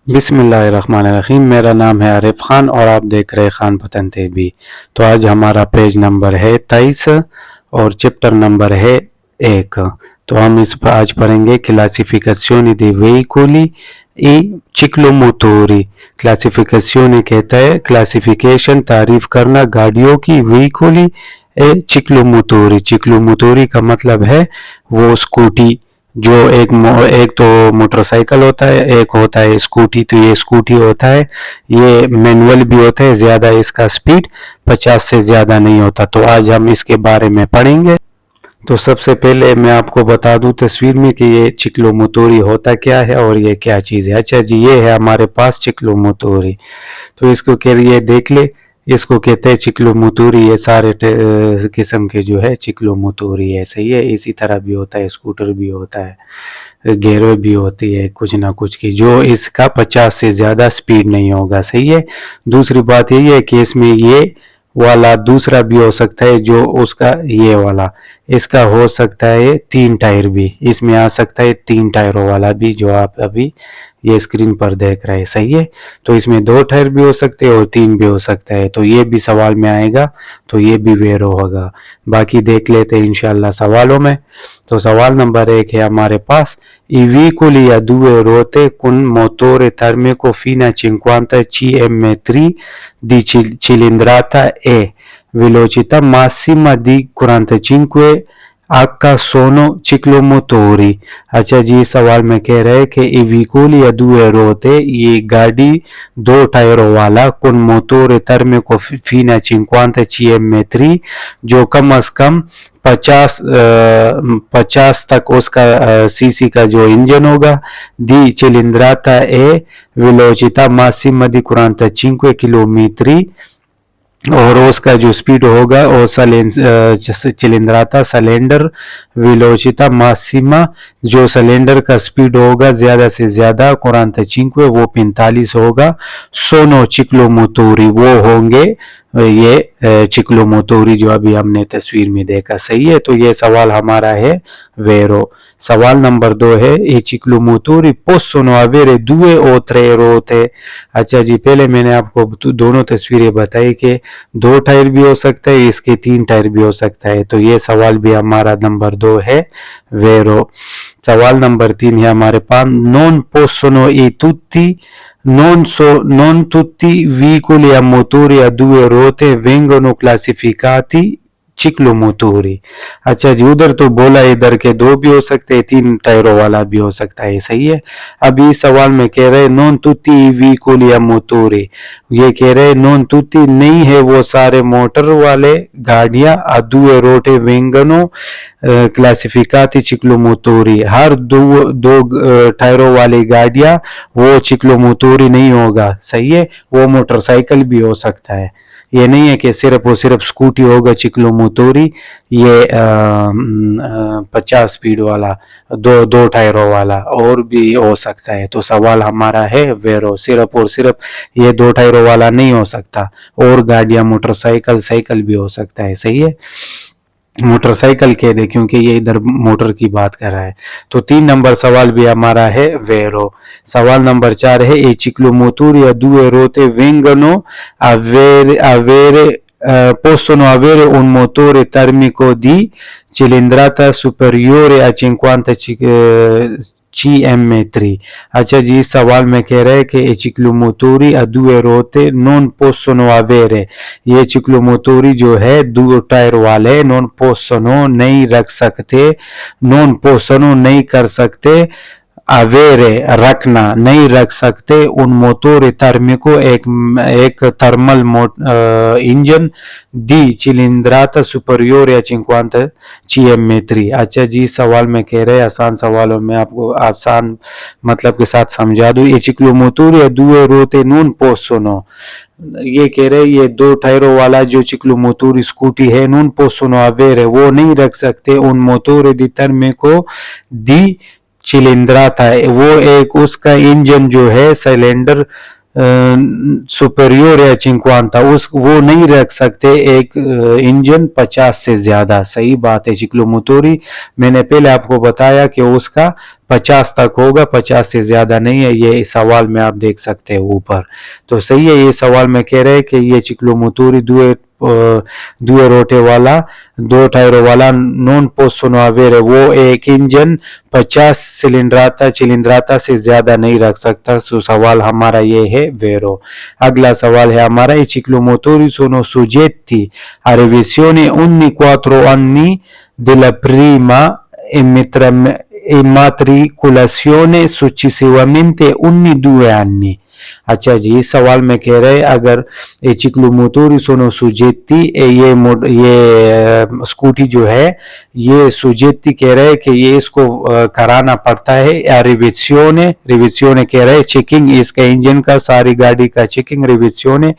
बिस्मिल्लाहिर्रहमानिर्रहीम। मेरा नाम है आरिफ खान और आप देख रहे हैं खान पतन टीवी। तो आज हमारा पेज नंबर है 23 और चैप्टर नंबर है 1। तो हम इस पर आज पढ़ेंगे क्लासिफिकेशनी दी वेहिकली ई चिक्लोमोटोरी। क्लासिफिकेशनी कहता है क्लासिफिकेशन, तारीफ करना गाड़ियों की, वेहिकली ए चिक्लोमोटोरी। चिक्लोमोटोरी का मतलब है वो स्कूटी, जो एक तो मोटरसाइकिल होता है, एक होता है स्कूटी। तो ये स्कूटी होता है, ये मैनुअल भी होता है, ज़्यादा इसका स्पीड 50 से ज़्यादा नहीं होता। तो आज हम इसके बारे में पढ़ेंगे। तो सबसे पहले मैं आपको बता दूं तस्वीर में कि ये चिक्लोमोटोरी होता क्या है और ये क्या चीज़ है। अच्छा जी, ये है हमारे पास चिक्लोमोटोरी। तो इसको कह रही है देख ले, इसको कहते हैं चिक्लोमोटोरी। ये सारे किस्म के जो है चिक्लोमोटोरी है, सही है। इसी तरह भी होता है, स्कूटर भी होता है, गेयर भी होती है कुछ ना कुछ की, जो इसका 50 से ज़्यादा स्पीड नहीं होगा, सही है। दूसरी बात यही है कि इसमें ये वाला दूसरा भी हो सकता है, जो उसका ये वाला, इसका हो सकता है 3 टायर भी इसमें आ सकता है, 3 टायरों वाला भी, जो आप अभी ये स्क्रीन पर देख रहे हैं, सही है। तो इसमें 2 टायर भी हो सकते हैं और 3 भी हो सकता है। तो ये भी सवाल में आएगा, तो ये भी वेरो होगा। बाकी देख लेते हैं इंशाल्लाह सवालों में। तो सवाल नंबर 1 है हमारे पास, I veicoli a 2 ruote con motore termico fino a 50 cm3 di cilindrata e velocità massima di 45 H sono ciclomotori। अच्छा जी, सवाल में कह रहे हैं कि ई व्हीकल या 2 रोते, ये गाड़ी 2 टायरों वाला, con motore termico fino a 50 cm3, जो कम से कम 50 तक उसका सीसी का जो इंजन होगा, दी cilindrata e velocità massima di 45 km, और उसका जो स्पीड होगा वो चिलिंद्राता सिलेंडर वेलोसिटा मासिमा, जो सिलेंडर का स्पीड होगा ज़्यादा से ज़्यादा 45, वो 45 होगा। सोनो चिक्लोमोटोरी, वो होंगे ये चिक्लोमोटोरी जो अभी हमने तस्वीर में देखा, सही है। तो ये सवाल हमारा है वेरो। सवाल नंबर 2 है, ये चिक्लोमोटोरी possono avere 2 o 3 ruote। अच्छा जी, पहले मैंने आपको दोनों तस्वीरें बताई कि 2 टायर भी हो सकता है, इसके 3 टायर भी हो सकता है। तो ये सवाल भी हमारा नंबर 2 है वेरो। सवाल नंबर 3 है हमारे पास, non possono non tutti veicoli a motori a 2 ruote vengono classificati चिक्लोमोटोरी। अच्छा जी, उधर तो बोला इधर के 2 भी हो सकते हैं, 3 टायरों वाला भी हो सकता है, सही है। अभी इस सवाल में कह रहे हैं नॉन तुती व्हीकल या मोटोरी, ये कह रहे हैं नॉन तुती नहीं है वो सारे मोटर वाले गाड़ियां, अदुए रोटे वेंगनो क्लासिफिकाती चिक्लोमोटोरी, हर दो टायरों वाली गाड़ियां वो चिक्लोमोटोरी नहीं होगा, सही है। वो मोटरसाइकिल भी हो सकता है, ये नहीं है कि सिर्फ और सिर्फ स्कूटी होगा चिक्लोमोटोरी। ये 50 स्पीड वाला, दो टायरों वाला और भी हो सकता है। तो सवाल हमारा है वेरो, सिर्फ और सिर्फ ये 2 टायरों वाला नहीं हो सकता, और गाड़ियां मोटरसाइकिल साइकिल भी हो सकता है, सही है। मोटरसाइकिल कह दे क्योंकि ये इधर मोटर की बात कर रहा है। तो 3 नंबर सवाल भी हमारा है वेरो। सवाल नंबर 4 है, ए चिक्लोमोटोरी a 2 ruote vengono possono avere un motore termico di cilindrata superiore a 50 cm3। अच्छा जी, इस सवाल में कह रहे हैं कि चिक्लोमोटोरी a 2 ruote non possono avere, ये चिक्लोमोटोरी जो है 2 टायर वाले, non possono नहीं रख सकते, non possono नहीं कर सकते, अवेरे रखना नहीं रख सकते, उन मोटोरे termico एक थर्मल इंजन दी चिलिंद्राता सुपरियोर या 50 cm3। अच्छा जी, सवाल में कह रहे हैं, आसान सवालों में आपको आसान मतलब के साथ समझा दूं, ये चिक्लोमोटोरी या 2 ruote non possono, ये कह रहे हैं ये 2 टायरों वाला जो चिक्लोमोटोरी स्कूटी है, non possono avere, वो नहीं रख सकते, उन मोटोरे दी termico दी चिलिंद्राता, वो एक उसका इंजन जो है सिलेंडर सुपेरियर है 50, उस वो नहीं रख सकते एक इंजन 50 से ज्यादा। सही बात है चिक्लोमोटोरी, मैंने पहले आपको बताया कि उसका 50 तक होगा, 50 से ज्यादा नहीं है। ये सवाल में आप देख सकते हैं ऊपर। तो सही है, ये सवाल में कह रहे हैं कि ये चिक्लोमोटोरी दुए रोटे वाला, दो टायरों वाला नॉन पोस्टनो अवेयर है, वो एक इंजन 50 चिलिंद्राता से ज्यादा नहीं रख सकता। तो सवाल हमारा ये है वेरो। अगला सवाल है हमारा, i ciclomotori sono soggetti a revisione ogni 4 anni della prima immatricolazione successivamente ogni 2 anni। अच्छा जी, इस सवाल में कह रहे हैं अगर ये चिक्लोमोटोरी सोनो सुजेती, ये स्कूटी जो है ये सुजेती कह रहे हैं कि ये इसको कराना पड़ता है, या रिविजियोने कह रहे हैं चेकिंग, इसका इंजन का, सारी गाड़ी का चेकिंग, रिविजियोने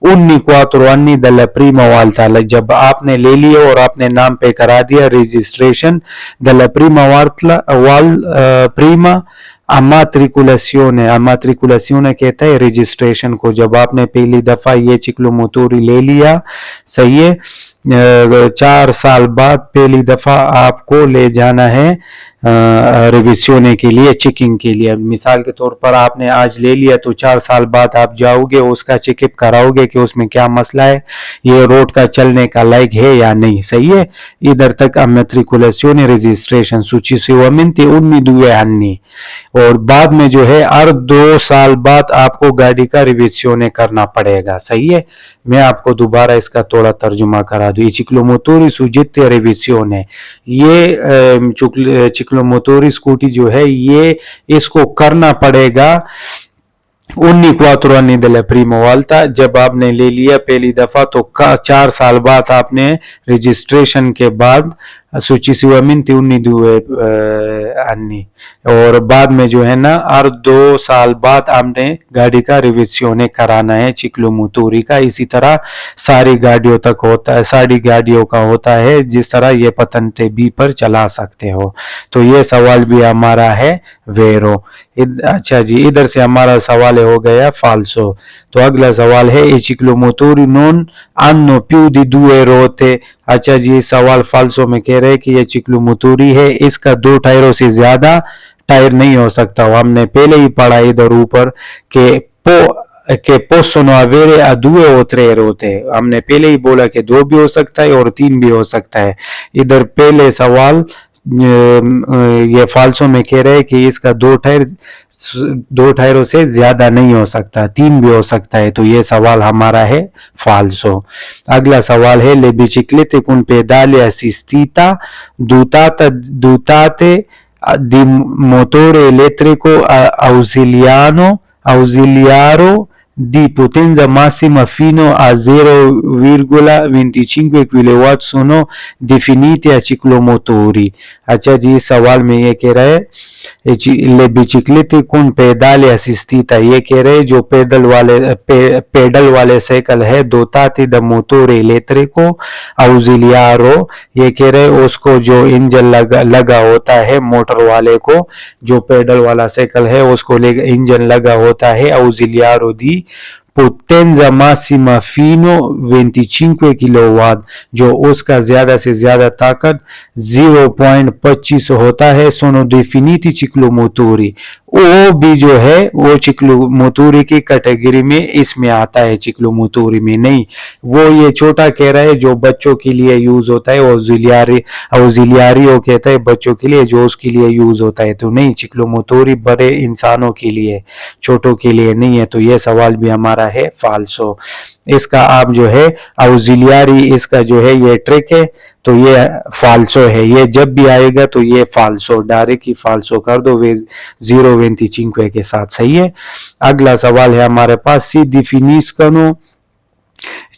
उन्नी 4 anni dalla prima volta, जब आपने ले लिया और आपने नाम पे करा दिया रजिस्ट्रेशन, dalla prima prima अमात्रिकुलेसियोने कहता है रजिस्ट्रेशन को, जब आपने पहली दफा ये चिक्लोमोटोरी ले लिया। सही है, 4 साल बाद पहली दफा आपको ले जाना है रिविजियोने के लिए, चेकिंग के लिए। मिसाल के तौर पर आपने आज ले लिया तो 4 साल बाद आप जाओगे, उसका चेकअप कराओगे कि उसमें क्या मसला है, ये रोड का चलने का लायक है या नहीं। सही है, इधर तक अमेट्रिकुलेसियोने रजिस्ट्रेशन successivamente ogni 2 anni, और बाद में जो है हर 2 साल बाद आपको गाड़ी का रिविजियोने करना पड़ेगा। सही है, मैं आपको दोबारा इसका थोड़ा तर्जुमा करा दूं। चिक्लोमोटोरी सुजेते रिविजियोने, ये चिक्लोमोटोरी स्कूटी जो है ये इसको करना पड़ेगा ogni 4 anni della prima volta, जब आपने ले लिया पहली दफा तो 4 साल बाद आपने रजिस्ट्रेशन के बाद successivamente ogni 2 anni, और बाद में जो है ना हर 2 साल बाद आपने गाड़ी का रिविजियोने कराना है चिक्लोमोटोरी का। इसी तरह सारी गाड़ियों तक होता है, सारी गाड़ियों का होता है, जिस तरह ये पतंते बी पर चला सकते हो। तो ये सवाल भी हमारा है वेरो। अच्छा जी, इधर से हमारा सवाल हो गया फाल्सो। तो अगला सवाल है, i ciclomotori non hanno più di 2 ruote। अच्छा जी, सवाल फाल्सो में कह रहे हैं कि ये चिक्लोमोटोरी है, इसका 2 टायरों से ज्यादा टायर नहीं हो सकता। हमने पहले ही पढ़ा इधर ऊपर के possono avere a 2 o 3 ruote, हमने पहले ही बोला कि 2 भी हो सकता है और 3 भी हो सकता है। इधर पहले सवाल ये फाल्सो में कह रहे हैं कि इसका 2 टायरों से ज्यादा नहीं हो सकता, 3 भी हो सकता है। तो ये सवाल हमारा है फाल्सो। अगला सवाल है, le biciclette con pedale assistita dotate di motore elettrico ausiliario di potenza massima fino a 0,25 kW sono definite a ciclomotori। अच्छा जी, सवाल में ये कह रहे हैं ले बिचिक्लेटे कौन पेडाले असिस्टिता, ये कह रहे हैं जो पेडल वाले साइकिल है दोताती द मोटोरे इलेक्ट्रिको ऑक्सिलियारो, ये कह रहे हैं उसको जो इंजन लगा होता है मोटर वाले को, जो पेडल वाला साइकिल है उसको इंजन लगा होता है ऑक्सिलियारो दी potenza massima fino 25 किलोवाट, जो उसका ज्यादा से ज्यादा ताकत 0.25 होता है। सोनो डेफिनिटी चिक्लोमोटोरी, वो भी जो है वो चिक्लोमोटोरी की कैटेगरी में इसमें आता है, चिक्लोमोटोरी में नहीं। वो ये छोटा कह रहा है जो बच्चों के लिए यूज होता है, ऑक्सिलियारियो कहता है बच्चों के लिए, जो उसके लिए यूज होता है। तो नहीं, चिक्लोमोटोरी बड़े इंसानों के लिए, छोटों के लिए नहीं है। तो ये सवाल भी हमारा है फाल्सो। इसका आप जो है ऑक्सिलियारी, इसका जो है ये ट्रिक है, तो ये फाल्सो है। ये जब भी आएगा तो ये फाल्सो, डायरेक्ट ही फाल्सो कर दो 0,25 के साथ। सही है। अगला सवाल है हमारे पास, सी definiscono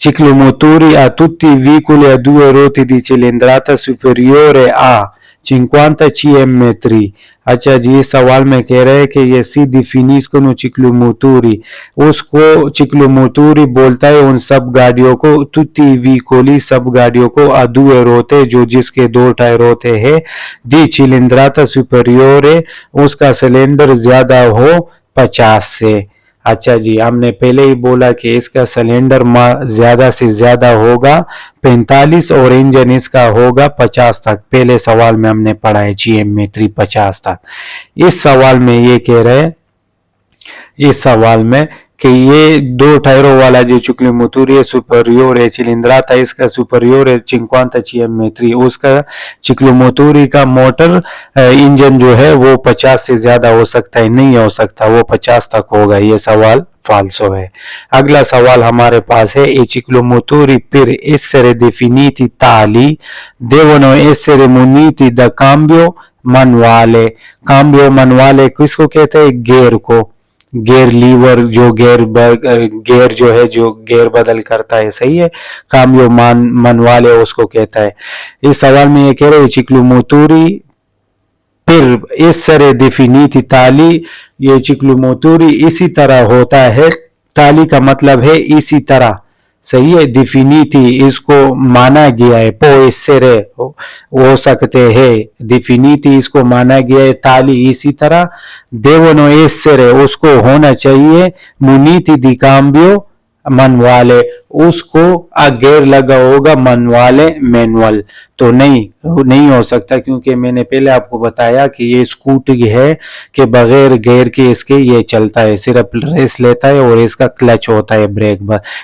ciclomotori a tutti i veicoli a 2 ruote di cilindrata superiore a 50 cm। अच्छा जी, सवाल में कह रहे हैं कि ये सी डिफिनिस्कोनो चिक्लोमोटोरी, उसको चिक्लोमोटोरी बोलता है उन सब गाड़ियों को, तुत्ती वीकोली सब गाड़ियों को, अदुए रोते जो जिसके 2 टायर होते हैं, दी चिलिंद्राता सुपेरियोरे उसका सिलेंडर ज्यादा हो 50 से। अच्छा जी, हमने पहले ही बोला कि इसका सिलेंडर ज्यादा से ज्यादा होगा 45 और इंजन इसका होगा 50 तक। पहले सवाल में हमने पढ़ा है GM-3 50 तक। इस सवाल में ये कह रहे हैं, इस सवाल में कि ये 2 टायरों वाला जो ciclomotori है सुपरियोर है, cilindrata इसका सुपरियोर है 50 GM-3, उसका ciclomotori का मोटर इंजन जो है वो 50 से ज्यादा हो सकता है, नहीं हो सकता, वो 50 तक होगा। ये सवाल फाल्सो है। अगला सवाल हमारे पास है, i ciclomotori per essere definiti tali devono essere muniti da cambio manuale। cambio manuale किसको कहते हैं? गेयर को। गेयर लीवर जो गेयर जो है जो गेयर बदल करता है, सही है, काम्यो मनवाले उसको कहता है। इस सवाल में ये कह रहे हैं ciclomotori per essere definiti tali, ये ciclomotori इसी तरह होता है, ताली का मतलब है इसी तरह, सही है। डिफिनिटी इसको माना गया है, पो एसेरे हो सकते हैं, डिफिनिटी इसको माना गया है, ताली इसी तरह, देवनो एसेरे उसको होना चाहिए, मुनीति दी काम्बियो मनवाले उसको गेयर लगा होगा, मनवाले मैनुअल। तो नहीं हो सकता, क्योंकि मैंने पहले आपको बताया कि ये स्कूटी है कि बगैर गेयर के इसके ये चलता है, सिर्फ रेस लेता है और इसका क्लच होता है, ब्रेक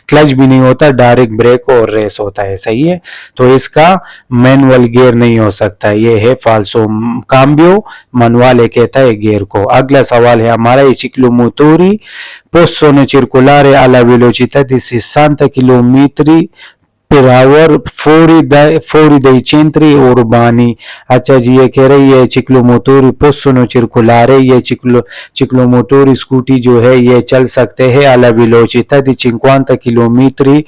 क्लच भी नहीं होता, डायरेक्ट ब्रेक और रेस होता है, सही है। तो इसका मैनुअल गियर नहीं हो सकता, ये है फाल्सो। काम्बियो मनवाले कहता है गियर को। अगला सवाल है हमारा, i ciclomotori possono circolare alla velocità di 60 km per hour fuori dai centri urbani। अच्छा जी, ये कह रही है ciclomotori possono circolare, ये ciclomotori स्कूटी जो है ये चल सकते हैं alla velocità di 50 km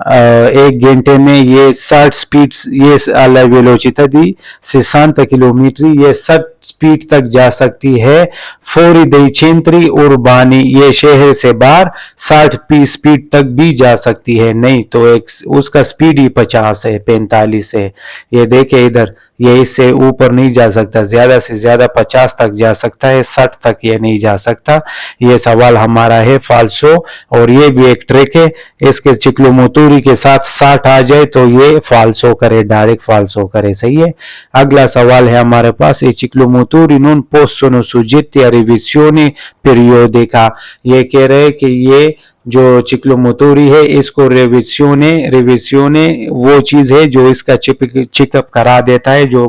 1 घंटे में, ये 60 स्पीड, ये alla velocità di 60 किलोमीटर, ये 60 स्पीड तक जा सकती है। fuori dai centri urbani, ये शहर से बाहर 60 स्पीड तक भी जा सकती है। नहीं तो एक उसका स्पीड ही 50 है, 45 है। ये देखे इधर, ये इससे ऊपर नहीं जा सकता, ज्यादा से ज्यादा 50 तक जा सकता है, 60 तक ये नहीं जा सकता। ये सवाल हमारा है फाल्सो। और ये भी एक ट्रिक है, इसके ciclomotori के साथ 60 आ जाए तो ये फाल्सो करे, डायरेक्ट फाल्सो करे, सही है। अगला सवाल है हमारे पास, i ciclomotori non possono soggetti a revisione periodica। ये कह रहे हैं कि ये जो ciclomotori है इसको रिविजने वो चीज है जो इसका चेकअप करा देता है, जो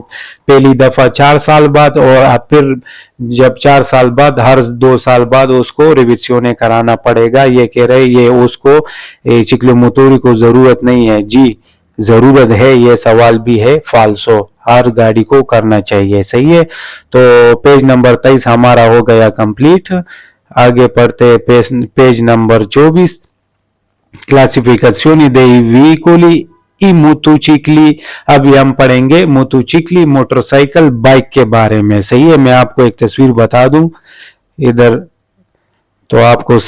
पहली दफा 4 साल बाद और फिर जब 4 साल बाद हर 2 साल बाद उसको रिविजने कराना पड़ेगा। ये कह रहे ये उसको ciclomotori को जरूरत नहीं है। जी जरूरत है, ये सवाल भी है फाल्सो, हर गाड़ी को करना चाहिए, सही है। तो पेज नंबर 23 हमारा हो गया कंप्लीट। आगे पढ़ते page number 24, क्लासिफिकेशनी dei veicoli i motocicli। अभी हम पढ़ेंगे मोटोचिकली, मोटरसाइकिल, बाइक के बारे में, सही है। मैं आपको एक तस्वीर बता दूं इधर तो आपको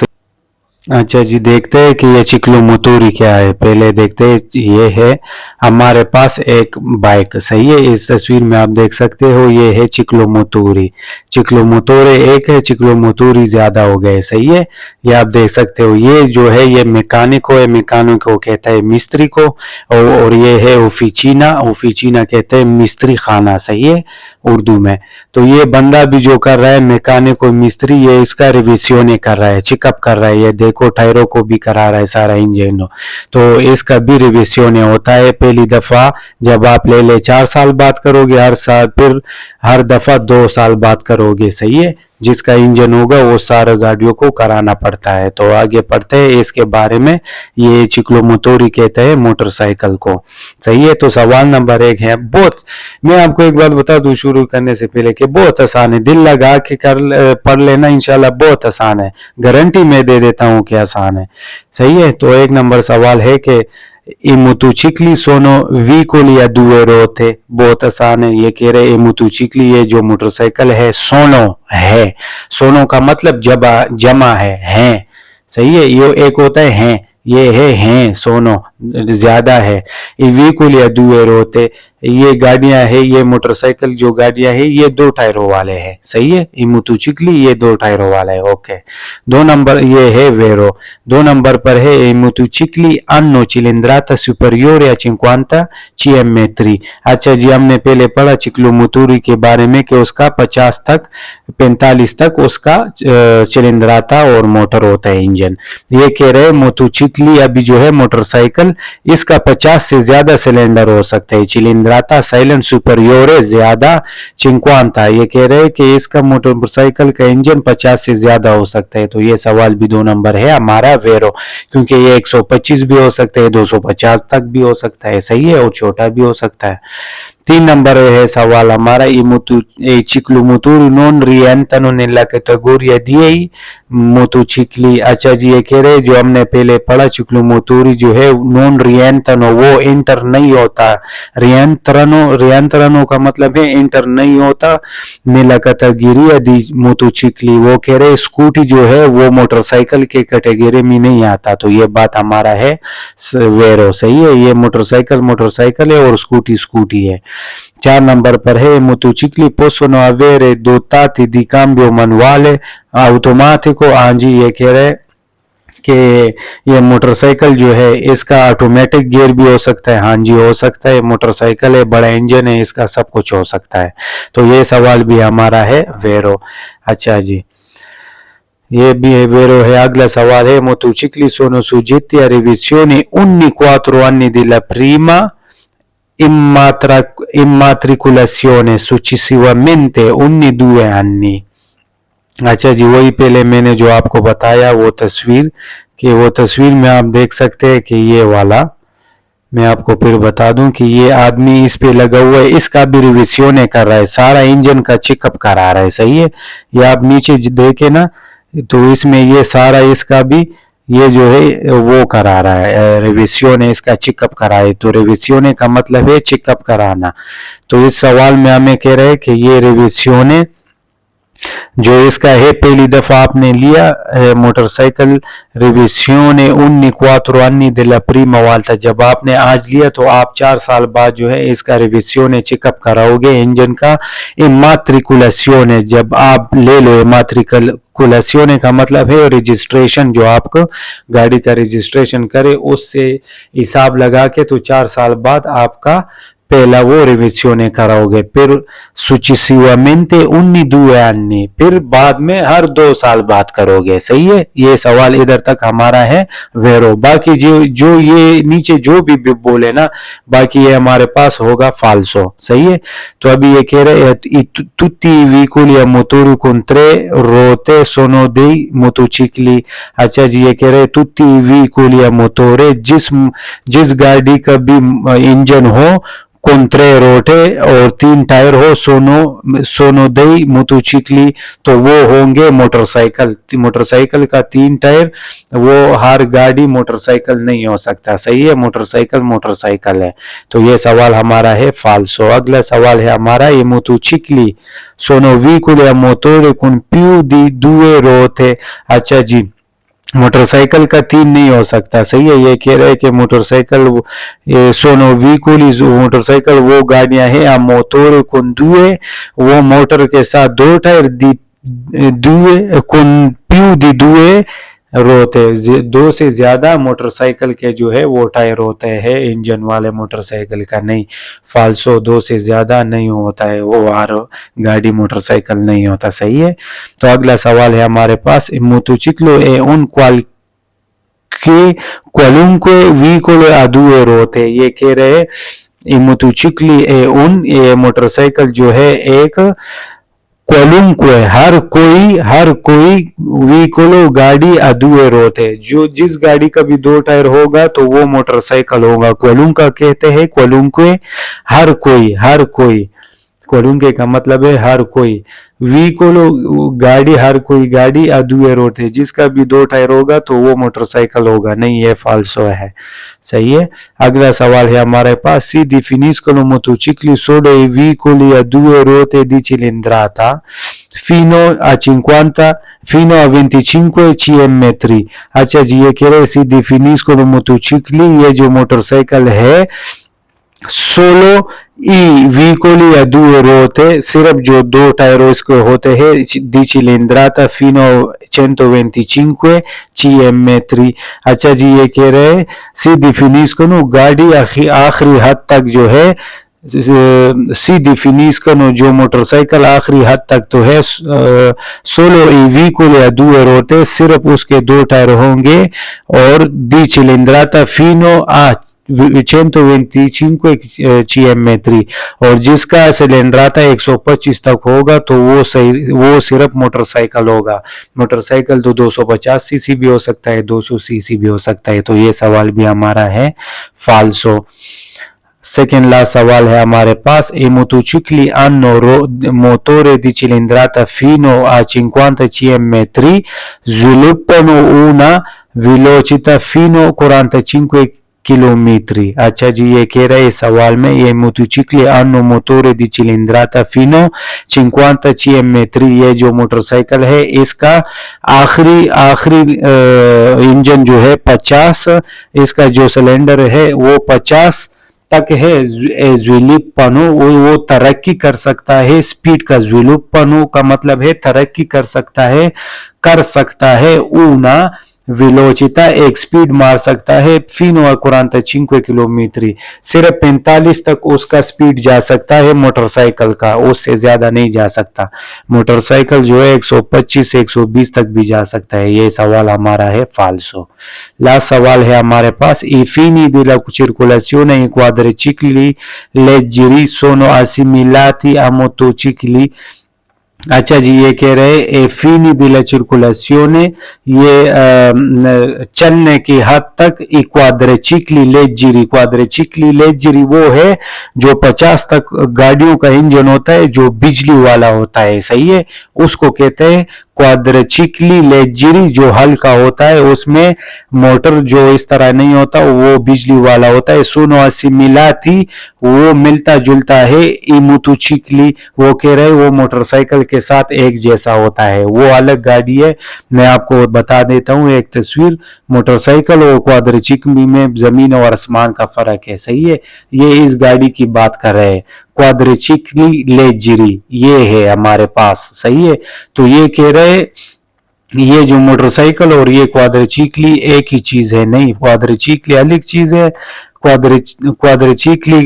अच्छा जी, देखते हैं कि ये ciclomotori क्या है। पहले देखते हैं, ये है हमारे पास एक बाइक, सही है। इस तस्वीर में आप देख सकते हो ये है ciclomotori एक है, ciclomotori ज्यादा हो गए, सही है। ये आप देख सकते हो, ये जो है ये मैकेनिको है, मैकेनिको कहता है मिस्त्री को, और ये है ओफिचिना कहते हैं मिस्त्री खाना, सही है उर्दू में। तो ये बंदा भी जो कर रहा है मैकेनिको मिस्त्री, ये इसका रिविजन कर रहा है, चेकअप कर रहा है, ये देखो टायरों को भी करा रहा है सारा इंजन, तो इसका भी रिविजन होता है। पहली दफा जब आप ले 4 साल बाद करोगे हर साल, फिर हर दफा 2 साल बाद करोगे, सही है। जिसका इंजन होगा वो सारे गाड़ियों को कराना पड़ता है। तो आगे पढ़ते हैं इसके बारे में, ये ciclomotori कहते हैं मोटरसाइकिल को, सही है। तो सवाल नंबर 1 है, बहुत, मैं आपको एक बात बता दूं शुरू करने से पहले कि बहुत आसान है, दिल लगा के पढ़ लेना, इंशाल्लाह बहुत आसान है, गारंटी मैं दे देता हूँ कि आसान है, सही है। तो 1 नंबर सवाल है कि i motocicli sono veicoli a 2 ruote, बहुत आसान है। ये कह रहे हैं motocicli, ये जो मोटरसाइकिल है सोनो का मतलब जमा है, सही है। ये एक होता है, ये है सोनो ज्यादा है। i veicoli a 2 ruote, ये गाड़ियां है, ये मोटरसाइकिल जो गाड़ियां है ये 2 टायरों वाले हैं, सही है। ई मोटोचिकली ये 2 टायरों वाला है, ओके। 2 नंबर ये है वेरो। 2 नंबर पर है i motocicli hanno cilindrata superiore a 50 cm। अच्छा जी, हमने पहले पढ़ा चिक्लोमोटोरी के बारे में कि उसका 50 तक 45 तक उसका चिलिंद्राता और मोटर होता है, इंजन। ये कह रहे मोटोचिकली अभी जो है मोटरसाइकिल, इसका 50 से ज्यादा सिलेंडर हो सकता है। चिलिंद्राता साइलेंट सुपरियोरे ज्यादा 50। ये कह रहे हैं कि इसका मोटरसाइकिल का इंजन 50 से ज्यादा हो सकता है। तो ये सवाल भी 2 नंबर है हमारा वेरो, क्योंकि ये 125 भी हो सकता है, 250 तक भी हो सकता है, सही है, और छोटा भी हो सकता है। 3 नंबर है सवाल हमारा, i ciclomotori non rientrano nella categoria dei motocicli। अच्छा जी, ये कह रहे जो हमने पहले पढ़ा चिक्लोमोटोरी जो है नॉन रिएंट्रानो, वो इंटर नहीं होता। रिएंट्रानो का मतलब है इंटर नहीं होता nella categoria di motocicli। वो कह रहे स्कूटी जो है वो मोटरसाइकिल के कैटेगरी में नहीं आता। तो ये बात हमारा है वेरो, सही है। ये मोटरसाइकिल है और स्कूटी है। 4 नंबर पर है motocicli possono avere dotati di cambio manuale automatico। हाँ जी, ये कह रहे कि ये मोटरसाइकिल जो है इसका ऑटोमेटिक गियर भी हो सकता है। हाँ जी, हो सकता है, मोटरसाइकिल है, बड़ा इंजन है, इसका सब कुछ हो सकता है। तो ये सवाल भी हमारा है वेरो। अच्छा जी, ये भी है वेरो है। अगला सवाल है motocicli sono soggetti a revisione ogni 4 anni della prima immatricolazione, successivamente ogni 2 anni। अच्छा जी, वही पहले मैंने जो आपको बताया वो तस्वीर में आप देख सकते हैं कि ये वाला, मैं आपको फिर बता दूं कि ये आदमी इस पे लगा हुआ है, इसका भी रिविजन कर रहा है, सारा इंजन का चेकअप करा रहा है, सही है। ये आप नीचे देखे ना, तो इसमें ये सारा इसका भी ये जो है वो करा रहा है, रिविजन इसका चेकअप करा है। तो रिविजन का मतलब है चेकअप कराना। तो इस सवाल में हमें कह रहे हैं कि ये रिविजन जो इसका है पहली दफा आपने लिया motorcycle revision 4 anni della prima volta, जब आपने आज लिया तो आप 4 साल बाद जो है इसका रिविजन चेकअप कराओगे इंजन का। इमाट्रिकुलेशन, जब आप ले लो, इमाट्रिकुलेशन का मतलब है रजिस्ट्रेशन, जो आपको गाड़ी का रजिस्ट्रेशन करे उससे हिसाब लगा के तो 4 साल बाद आपका पहला वो रिविजन कराओगे। फिर successivamente ogni 2 anni, फिर बाद में हर 2 साल बाद करोगे, सही है। ये सवाल इधर तक हमारा है वेरो। बाकी जो ये नीचे जो भी बोले ना, बाकी ये हमारे पास होगा फाल्सो, सही है। तो अभी ये कह रहे हैं tutti i veicoli a motore con 3 ruote sono dei motocicli। अच्छा जी, ये कह रहे हैं tutti i veicoli a motore, जिस गाड़ी का भी इंजन हो, con 3 रोटे और 3 टायर हो, सोनो दई मोटोचिकली, तो वो होंगे मोटरसाइकिल का 3 टायर, वो हर गाड़ी मोटरसाइकिल नहीं हो सकता, सही है। मोटरसाइकिल है। तो ये सवाल हमारा है फाल्सो। अगला सवाल है हमारा, ये मोटोचिकली सोनो veicoli a motore con più di 2 ruote। अच्छा जी, मोटरसाइकिल का 3 नहीं हो सकता, सही है। ये कह रहे हैं कि मोटरसाइकिल सोनो veicoli, मोटरसाइकिल वो गाड़ियां हैं आ motore con 2, वो मोटर के साथ 2 टायर, con più di 2 रोते, 2 से ज्यादा मोटरसाइकिल के जो है वो टायर होते हैं, इंजन वाले मोटरसाइकिल का नहीं। फाल्सो 2 से ज्यादा नहीं होता है, वो हर गाड़ी मोटरसाइकिल नहीं होता, सही है। तो अगला सवाल है हमारे पास, मोटोचिक्लो ए उन qualunque veicolo a 2 ruote। ये कह रहे मोटोचिक्ली ए उन, ये मोटरसाइकिल जो है एक क्वालुंक्वे, हर कोई व्हीकलो गाड़ी आ 2 रोते, जो जिस गाड़ी का भी 2 टायर होगा तो वो मोटरसाइकिल होगा। क्वालुंका कहते हैं, क्वालुंक्वे हर कोई, क्वालुंके का मतलब है हर कोई, व्हीकलो गाड़ी, हर कोई गाड़ी आ 2 रोते, जिसका भी 2 टायर होगा तो वो मोटरसाइकिल होगा, नहीं ये फाल्सो है, सही है। अगला सवाल है हमारे पास, si definiscono motocicli solo i veicoli a 2 ruote di cilindrata fino a 25 cm। अच्छा जी, ये कह रहे si definiscono motocicli, ये जो मोटरसाइकिल है solo i vicoli a due ruote, सिर्फ जो दो टायरों इसके होते हैं di cilindrata fino 125 cm3। अच्छा जी, ये कह रहे हैं si definiscono गाड़ी आखिरी हद तक जो है सी डिफिनिस्कनो जो मोटरसाइकिल आखिरी हद तक तो है सोलो ईवी को या दूर होते, सिर्फ उसके दो टायर होंगे और दी चिलिंद्राता फीनो आ 125 cm3 और जिसका सिलेंडराता 125 तक होगा तो वो सिर्फ मोटरसाइकिल होगा। मोटरसाइकिल तो 250 सीसी भी हो सकता है, 200 सीसी भी हो सकता है। तो ये सवाल भी हमारा है फाल्सो। सेकेंड लास्ट सवाल है हमारे पास, i motocicli hanno motore di cilindrata fino a 50 cm3 sviluppano una velocità fino a 45 km। अच्छा जी, ये कह रहे हैं सवाल में ये मोटोचिकली hanno motore di cilindrata fino 50 cm3, ये जो मोटरसाइकिल है इसका आखिरी इंजन जो है 50, इसका जो सिलेंडर है वो 50 तक है। ज्विलिपनो वो तरक्की कर सकता है, स्पीड का ज्विलिपनो का मतलब है तरक्की कर सकता है ऊना वेलोचिता एक स्पीड मार सकता है फीनो 45 किलोमीटर, सिर्फ 45 तक उसका स्पीड जा सकता है मोटरसाइकिल का, उससे ज्यादा नहीं जा सकता। मोटरसाइकिल जो है 125 से 120 तक भी जा सकता है। ये सवाल हमारा है फाल्सो। लास्ट सवाल है हमारे पास, i fini della circolazione in quadricicli leggeri sono assimilati a motocicli। अच्छा जी, ये कह रहे हैं फीनी दिला circolazione, ये चलने की हद तक क्वाड्रिचिकली लेजरी वो है जो 50 तक गाड़ियों का इंजन होता है जो बिजली वाला होता है, सही है, उसको कहते हैं क्वाड्रिचिकली लेजरी। जो हल्का होता है उसमें मोटर जो इस तरह नहीं होता, वो बिजली वाला होता है। सोनो असिमिलाती वो मिलता जुलता है, ई मोटोचिकली वो कह रहे हैं वो मोटरसाइकिल के साथ एक जैसा होता है, वो अलग गाड़ी है। मैं आपको बता देता हूँ एक तस्वीर, मोटरसाइकिल और क्वाड्रिचिकली में जमीन और आसमान का फर्क है, सही है। ये इस गाड़ी की बात कर रहे हैं, क्वाड्रिचिकली लेजरी ये है हमारे पास, सही है। तो ये कह रहे ये जो मोटरसाइकिल और ये क्वाड्रिचिकली एक ही चीज है, नहीं, क्वाड्रिचिकली अलग चीज है, क्वाड्रिचिकली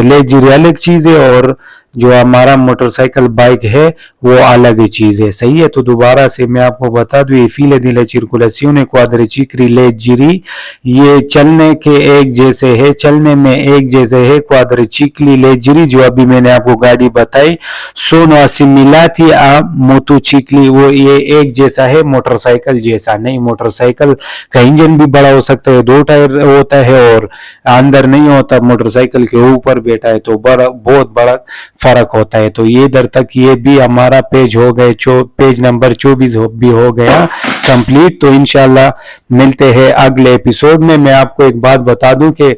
लेजरी अलग चीज है और जो हमारा मोटरसाइकिल बाइक है वो अलग ही चीज है, सही है। तो दोबारा से मैं आपको बता दूं, ये file della circolazione quadricicli leggeri, ये चलने के एक जैसे है, चलने में एक जैसे है। क्वाड्रिचिकली लेजरी जो अभी मैंने आपको गाड़ी बताई, सोनो assimilati a motocicli, वो ये एक जैसा है मोटरसाइकिल जैसा नहीं। मोटरसाइकिल का इंजन भी बड़ा हो सकता है, 2 टायर होता है और अंदर नहीं होता, मोटरसाइकिल के ऊपर बैठा है, तो बहुत बड़ा फर्क होता है। तो ये इधर तक ये भी हमारा पेज हो गए, पेज नंबर 24 भी हो गया कंप्लीट। तो इंशाल्लाह मिलते हैं अगले एपिसोड में। मैं आपको एक बात बता दूं कि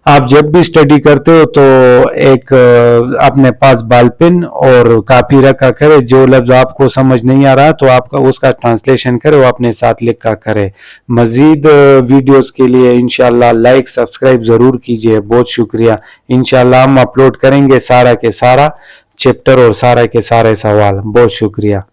आप जब भी स्टडी करते हो तो एक अपने पास बॉल पेन और कॉपी रखा करे, जो लफ्ज आपको समझ नहीं आ रहा तो आपका उसका ट्रांसलेशन करे, वो अपने साथ लिखा करे। मजीद वीडियोस के लिए इंशाल्लाह लाइक सब्सक्राइब जरूर कीजिए, बहुत शुक्रिया। इंशाल्लाह हम अपलोड करेंगे सारा के सारा चैप्टर और सारा के सारे सवाल। बहुत शुक्रिया।